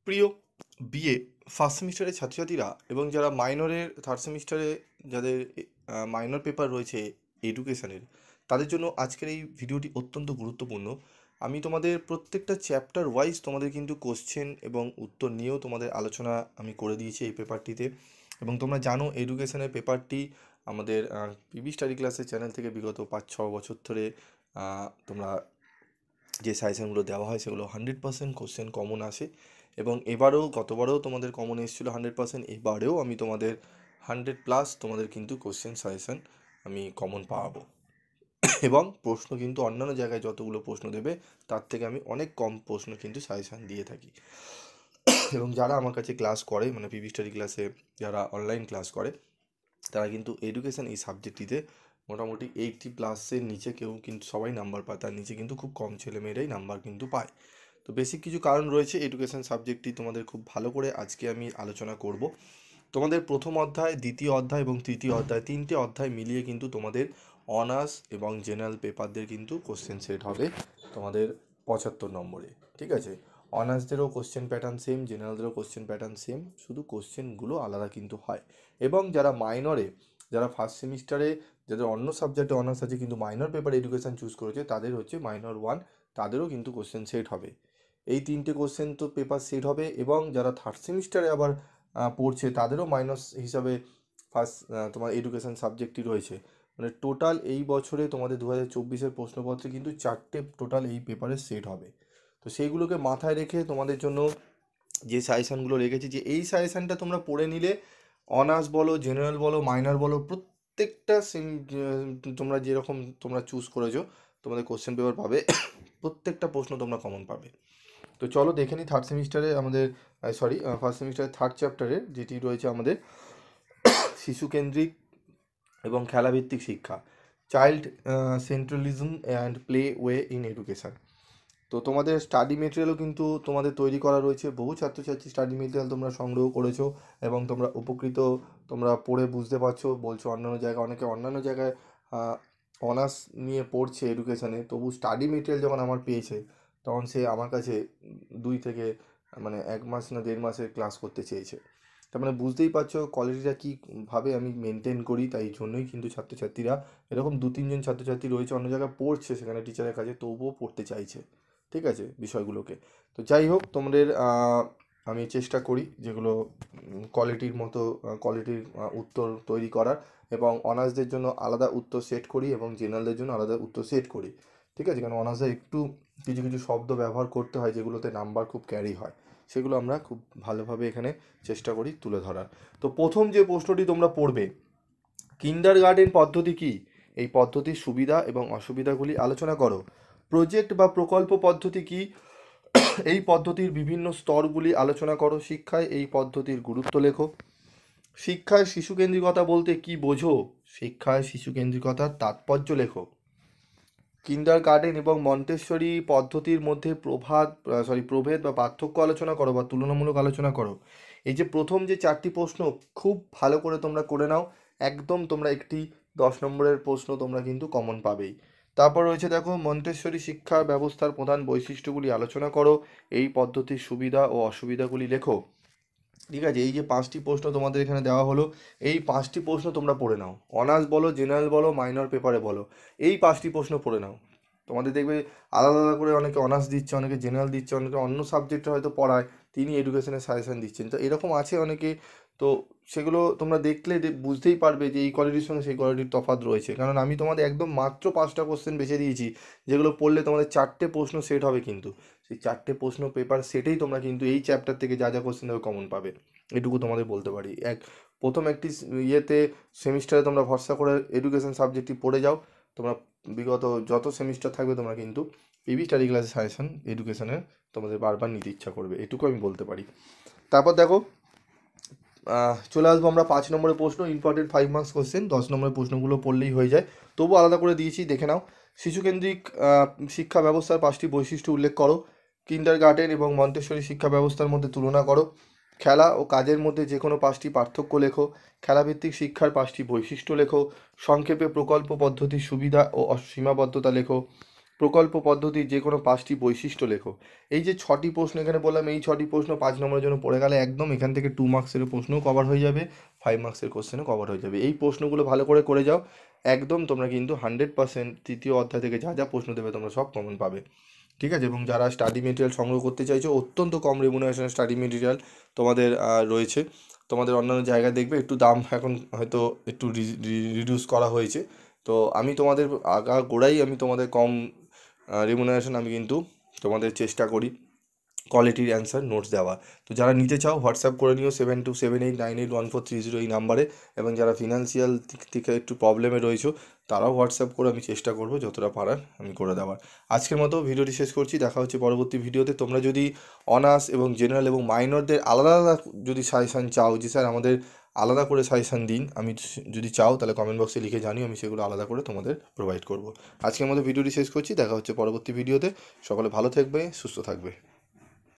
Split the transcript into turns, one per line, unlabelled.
প্রিয় BA first সেমিস্টারের ছাত্রছাত্রীরা এবং যারা মাইনরের থার্ড সেমিস্টারে যাদের মাইনর পেপার রয়েছে এডুকেশনের, তাদের জন্য আজকের এই ভিডিওটি অত্যন্ত গুরুত্বপূর্ণ। আমি তোমাদের প্রত্যেকটা চ্যাপ্টার ওয়াইজ তোমাদের কিন্তু কোশ্চেন এবং উত্তর নিয়েও তোমাদের আলোচনা আমি করে দিয়েছি এই পেপারটিতে। এবং তোমরা জানো এডুকেশনের পেপারটি আমাদের পিবি স্টাডি ক্লাসের চ্যানেল থেকে বিগত 5-6 বছর ধরে তোমরা যে সাজেশনগুলো দেওয়া হয় সেগুলো 100% কোশ্চেন কমন আসে। এবং এবারেও গতবারেও তোমাদের কমন এসেছিলো 100%, এবারেও আমি তোমাদের 100+ তোমাদের কিন্তু কোশ্চেন সাজেশন আমি কমন পাওয়াবো। এবং প্রশ্ন কিন্তু অন্যান্য জায়গায় যতগুলো প্রশ্ন দেবে তার থেকে আমি অনেক কম প্রশ্ন কিন্তু সাজেশন দিয়ে থাকি। এবং যারা আমার কাছে ক্লাস করে, মানে পিবি স্টাডি ক্লাসে যারা অনলাইন ক্লাস করে, তারা কিন্তু এডুকেশন এই সাবজেক্টটিতে মোটামুটি 80+-এর নিচে কেউ কিন্তু সবাই নাম্বার পায়, তার নিচে কিন্তু খুব কম ছেলেমেয়েরাই নাম্বার কিন্তু পায়। তো বেসিক কিছু কারণ রয়েছে এডুকেশন সাবজেক্টটি তোমাদের খুব ভালো করে আজকে আমি আলোচনা করব। তোমাদের প্রথম অধ্যায়, দ্বিতীয় অধ্যায় এবং তৃতীয় অধ্যায়, তিনটে অধ্যায় মিলিয়ে কিন্তু তোমাদের অনার্স এবং জেনারেল পেপারদের কিন্তু কোশ্চেন সেট হবে তোমাদের 75 নম্বরে। ঠিক আছে, অনার্সদেরও কোশ্চেন প্যাটার্ন সেম, জেনারেলদেরও কোশ্চেন প্যাটার্ন সেম, শুধু কোশ্চেনগুলো আলাদা কিন্তু হয়। এবং যারা মাইনরে, যারা ফার্স্ট সেমিস্টারে যাদের অন্য সাবজেক্টে অনার্স আছে কিন্তু মাইনর পেপার এডুকেশন চুজ করেছে, তাদের হচ্ছে মাইনর 1, তাদেরও কিন্তু কোশ্চেন সেট হবে। এই তিনটে কোশ্চেন তো পেপার সেট হবে। এবং যারা থার্ড সেমিস্টারে আবার পড়ছে তাদেরও মাইনস হিসাবে ফার্স্ট তোমার এডুকেশন সাবজেক্টই রয়েছে। মানে টোটাল এই বছরে তোমাদের 2024-এর প্রশ্নপত্রে কিন্তু 4টে টোটাল এই পেপারে সেট হবে। তো সেইগুলোকে মাথায় রেখে তোমাদের জন্য যে সাজেশানগুলো রেখেছি, যে এই সাজেশানটা তোমরা পড়ে নিলে অনার্স বলো, জেনারেল বলো, মাইনর বলো, প্রত্যেকটা তোমরা যেরকম তোমরা চুজ করেছো তোমাদের কোশ্চেন পেপার পাবে, প্রত্যেকটা প্রশ্ন তোমরা কমন পাবে। তো চলো দেখে নিই থার্ড সেমিস্টারে আমাদের, ফার্স্ট সেমিস্টারের থার্ড চ্যাপ্টারে যেটি রয়েছে আমাদের শিশুকেন্দ্রিক এবং খেলাভিত্তিক শিক্ষা, child centralism and play way in education. তো তোমাদের স্টাডি মেটেরিয়ালও কিন্তু তোমাদের তৈরি করা রয়েছে, বহু ছাত্রছাত্রী স্টাডি মেটেরিয়াল তোমরা সংগ্রহ করেছো এবং তোমরা উপকৃত, তোমরা পড়ে বুঝতে পারছো। বলছো অন্যান্য জায়গায়, অনেকে অন্যান্য জায়গায় অনার্স নিয়ে পড়ছে এডুকেশানে, তবু স্টাডি মেটেরিয়াল যখন আমার পেয়েছে তখন সে আমার কাছে 2 থেকে 1 মাস না 1.5 মাসের ক্লাস করতে চেয়েছে। তার মানে বুঝতেই পারছো কোয়ালিটিটা কীভাবে আমি মেনটেন করি। তাই জন্যই কিন্তু ছাত্রছাত্রীরা, এরকম 2-3 জন ছাত্রছাত্রী রয়েছে অন্য জায়গায় পড়ছে সেখানে টিচারের কাছে, তবুও পড়তে চাইছে। ঠিক আছে বিষয়গুলোকে। তো যাই হোক, তোমাদের আমি চেষ্টা করি যেগুলো কোয়ালিটির মতো, কোয়ালিটির উত্তর তৈরি করার, এবং অনার্সদের জন্য আলাদা উত্তর সেট করি এবং জেনারেলদের জন্য আলাদা উত্তর সেট করি। ঠিক আছে, কারণ অনার্সে একটু কিছু কিছু শব্দ ব্যবহার করতে হয় যেগুলোতে নাম্বার খুব ক্যারি হয়, সেগুলো আমরা খুব ভালোভাবে এখানে চেষ্টা করি তুলে ধরার। তো প্রথম যে প্রশ্নটি তোমরা পড়বে, কিন্ডারগার্টেন পদ্ধতি কী? এই পদ্ধতির সুবিধা এবং অসুবিধাগুলি আলোচনা করো। প্রজেক্ট বা প্রকল্প পদ্ধতি কী? এই পদ্ধতির বিভিন্ন স্তরগুলি আলোচনা করো। শিক্ষায় এই পদ্ধতির গুরুত্ব লেখো। শিক্ষায় শিশুকেন্দ্রিকতা বলতে কী বোঝো? শিক্ষায় শিশুকেন্দ্রিকতার তাৎপর্য লেখো। কিন্ডারগার্টেন এবং মন্টেসরি পদ্ধতির মধ্যে প্রভেদ বা পার্থক্য আলোচনা করো বা তুলনামূলক আলোচনা করো। এই যে প্রথম যে 4টি প্রশ্ন খুব ভালো করে তোমরা করে নাও, একদম তোমরা একটি 10 নম্বরের প্রশ্ন তোমরা কিন্তু কমন পাবেই। তারপর রয়েছে দেখো, মন্টেসরি শিক্ষা ব্যবস্থার প্রধান বৈশিষ্ট্যগুলি আলোচনা করো। এই পদ্ধতির সুবিধা ও অসুবিধাগুলি লেখো। ঠিক আছে, এই যে 5টি প্রশ্ন তোমাদের এখানে দেওয়া হলো, এই 5টি প্রশ্ন তোমরা পড়ে নাও। অনার্স বলো, জেনারেল বলো, মাইনর পেপারে বলো, এই 5টি প্রশ্ন পড়ে নাও। তোমাদের দেখবে আলাদা আলাদা করে অনেকে অনার্স দিচ্ছে, অনেকে জেনারেল দিচ্ছে, অনেকে অন্য সাবজেক্টে হয়তো পড়ায়, তিনি এডুকেশনের সাজেশন দিচ্ছেন, তো এরকম আছে অনেকে। তো সেগুলো তোমরা দেখলে বুঝতেই পারবে যে এই কোয়ালিটির সঙ্গে সেই কোয়ালিটির তফাৎ রয়েছে। কারণ আমি তোমাদের একদম মাত্র 5টা কোশ্চেন বেছে দিয়েছি, যেগুলো পড়লে তোমাদের 4টে প্রশ্ন সেট হবে। কিন্তু সেই 4টে প্রশ্ন পেপার সেটেই তোমরা কিন্তু এই চ্যাপ্টার থেকে যা যা কোশ্চেন দেবে কমন পাবে, এটুকু তোমাদের বলতে পারি। প্রথম একটি ইয়েতে সেমিস্টারে তোমরা ভরসা করে এডুকেশন সাবজেক্টটি পড়ে যাও, তোমরা বিগত যত সেমিস্টার থাকবে তোমরা কিন্তু পিবি স্টাডি ক্লাসের সাজেশন এডুকেশনের তোমাদের বারবার নিতে ইচ্ছা করবে, এটুকু আমি বলতে পারি। তারপর দেখো, চলে আসবো আমরা 5 নম্বরের প্রশ্ন, ইম্পর্টেন্ট 5 মার্কস কোশ্চেন। 10 নম্বরের প্রশ্নগুলো পড়লেই হয়ে যায়, তবু আলাদা করে দিয়েছি, দেখে নাও। শিশুকেন্দ্রিক শিক্ষা ব্যবস্থার 5টি বৈশিষ্ট্য উল্লেখ করো। কিন্ডারগার্টেন এবং মন্টেসরি শিক্ষা ব্যবস্থার মধ্যে তুলনা করো। খেলা ও কাজের মধ্যে যে কোনো 5টি পার্থক্য লেখো। খেলাভিত্তিক শিক্ষার 5টি বৈশিষ্ট্য লেখো। সংক্ষেপে প্রকল্প পদ্ধতির সুবিধা ও সীমাবদ্ধতা লেখো। প্রকল্প পদ্ধতির যে কোনো 5টি বৈশিষ্ট্য লেখো। এই যে 6টি প্রশ্ন এখানে বললাম, এই 6টি প্রশ্ন 5 নম্বরের জন্য পড়ে গেলে একদম এখান থেকে 2 মার্কসের প্রশ্নও কভার হয়ে যাবে, 5 মার্কসের কোশ্চেনও কভার হয়ে যাবে। এই প্রশ্নগুলো ভালো করে করে যাও, একদম তোমরা কিন্তু 100% তৃতীয় অধ্যায় থেকে যা যা প্রশ্ন দেবে তোমরা সব কমন পাবে। ঠিক আছে? এবং যারা স্টাডি মেটেরিয়াল সংগ্রহ করতে চাইছো, অত্যন্ত কম রেমুনারেশনের স্টাডি মেটেরিয়াল তোমাদের রয়েছে। তোমাদের অন্যান্য জায়গায় দেখবে একটু দাম এখন হয়তো একটু রিডিউস করা হয়েছে। তো আমি তোমাদের গোড়াই আমি তোমাদের কম রেমুনারেশন আমি কিন্তু তোমাদের চেষ্টা করি কোয়ালিটির অ্যান্সার নোটস দেওয়া। তো যারা নিতে চাও হোয়াটসঅ্যাপ করে নিও 7278981430 এই নাম্বারে। এবং যারা ফিনান্সিয়াল দিক থেকে একটু প্রবলেমে রয়েছো তারাও হোয়াটসঅ্যাপ করে, আমি চেষ্টা করবো যতটা পারার আমি করে দেওয়ার। আজকের মতো ভিডিওটি শেষ করছি, দেখা হচ্ছে পরবর্তী ভিডিওতে। তোমরা যদি অনার্স এবং জেনারেল এবং মাইনরদের আলাদা আলাদা যদি সাজেশান চাও যে স্যার আমাদের আলাদা করে সাজেশান দিন, আমি যদি চাও তাহলে কমেন্ট বক্সে লিখে জানিও, আমি সেগুলো আলাদা করে তোমাদের প্রোভাইড করব। আজকের মতো ভিডিওটি শেষ করছি, দেখা হচ্ছে পরবর্তী ভিডিওতে। সকলে ভালো থাকবে, সুস্থ থাকবে।